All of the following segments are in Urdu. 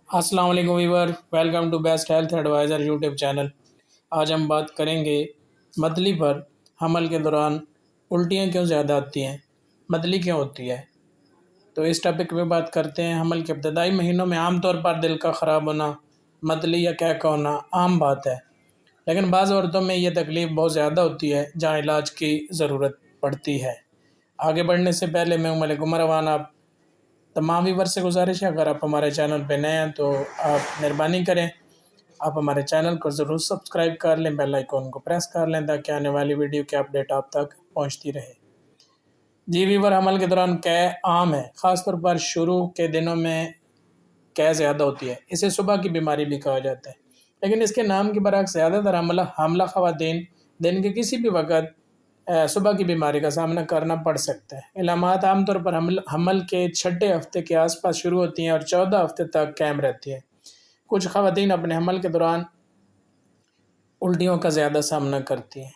السلام علیکم viewer, welcome to Best Health Advisor YouTube channel. آج ہم بات کریں گے متلی پر۔ حمل کے دوران الٹیاں کیوں زیادہ آتی ہیں، متلی کیوں ہوتی ہے؟ تو اس ٹاپک پہ بات کرتے ہیں۔ حمل کے ابتدائی مہینوں میں عام طور پر دل کا خراب ہونا، متلی یا کہہ کا ہونا عام بات ہے، لیکن بعض عورتوں میں یہ تکلیف بہت زیادہ ہوتی ہے جہاں علاج کی ضرورت پڑتی ہے۔ آگے بڑھنے سے پہلے میں ملک عمر اوان آپ تمام ویور سے گزارش ہے، اگر آپ ہمارے چینل پہ نئے ہیں تو آپ مہربانی کریں، آپ ہمارے چینل کو ضرور سبسکرائب کر لیں، بیل آئیکن کو پریس کر لیں تاکہ آنے والی ویڈیو کی اپڈیٹ آپ تک پہنچتی رہے۔ جی ویور، حمل کے دوران قے عام ہے، خاص طور پر شروع کے دنوں میں قے زیادہ ہوتی ہے۔ اسے صبح کی بیماری بھی کہا جاتا ہے، لیکن اس کے نام کے برعکس زیادہ تر حاملہ خواتین دن کے کسی بھی وقت صبح کی بیماری کا سامنا کرنا پڑ سکتا ہے۔ علامات عام طور پر حمل کے چھٹے ہفتے کے آس پاس شروع ہوتی ہیں اور 14 ہفتے تک قائم رہتی ہیں۔ کچھ خواتین اپنے حمل کے دوران الٹیوں کا زیادہ سامنا کرتی ہیں۔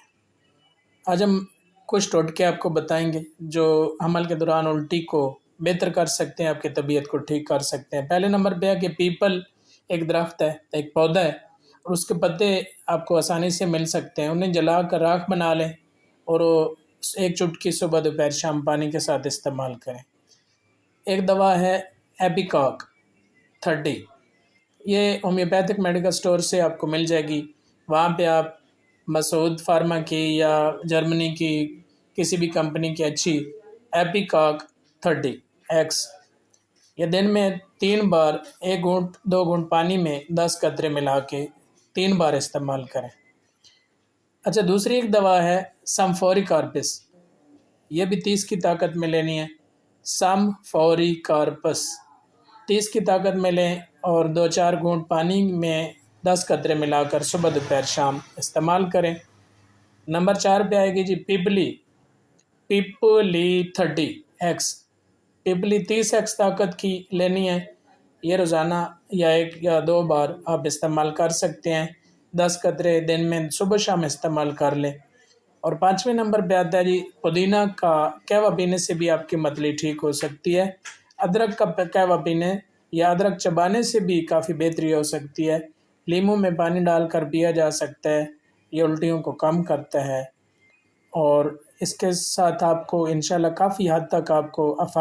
آج ہم کچھ ٹوٹکے آپ کو بتائیں گے جو حمل کے دوران الٹی کو بہتر کر سکتے ہیں، آپ کی طبیعت کو ٹھیک کر سکتے ہیں۔ پہلے نمبر پہ ہے کہ پیپل ایک درخت ہے، ایک پودا ہے، اور اس کے پتے آپ کو آسانی سے مل سکتے ہیں۔ انہیں جلا کر راکھ بنا لیں اور ایک چٹکی صبح دوپہر شام پانی کے ساتھ استعمال کریں۔ ایک دوا ہے ایپیکاک 30، یہ ہومیوپیتھک میڈیکل سٹور سے آپ کو مل جائے گی۔ وہاں پہ آپ مسعود فارما کی یا جرمنی کی کسی بھی کمپنی کی اچھی ایپیکاک 30X، یہ دن میں 3 بار 1 گھونٹ 2 گھونٹ پانی میں 10 قطرے ملا کے 3 بار استعمال کریں۔ اچھا، دوسری ایک دوا ہے سمفوری کارپس، یہ بھی 30 کی طاقت میں لینی ہے۔ سمفوری کارپس 30 کی طاقت میں لیں اور 2-4 گھونٹ پانی میں 10 قطرے ملا کر صبح دوپہر شام استعمال کریں۔ نمبر 4 پہ آئے گی جی پیپلی 30X، پیپلی 30X طاقت کی لینی ہے، یہ روزانہ یا 1 یا 2 بار آپ استعمال کر سکتے ہیں، 10 قطرے دن میں صبح شام استعمال کر لیں۔ اور 5ویں نمبر پہ آتا ہے جی پودینہ کا قہوہ پینے سے بھی آپ کی متلی ٹھیک ہو سکتی ہے۔ ادرک کا قہوہ پینے یا ادرک چبانے سے بھی کافی بہتری ہو سکتی ہے۔ لیموں میں پانی ڈال کر پیا جا سکتا ہے، یہ الٹیوں کو کم کرتا ہے، اور اس کے ساتھ آپ کو انشاءاللہ کافی حد تک آپ کو افاقہ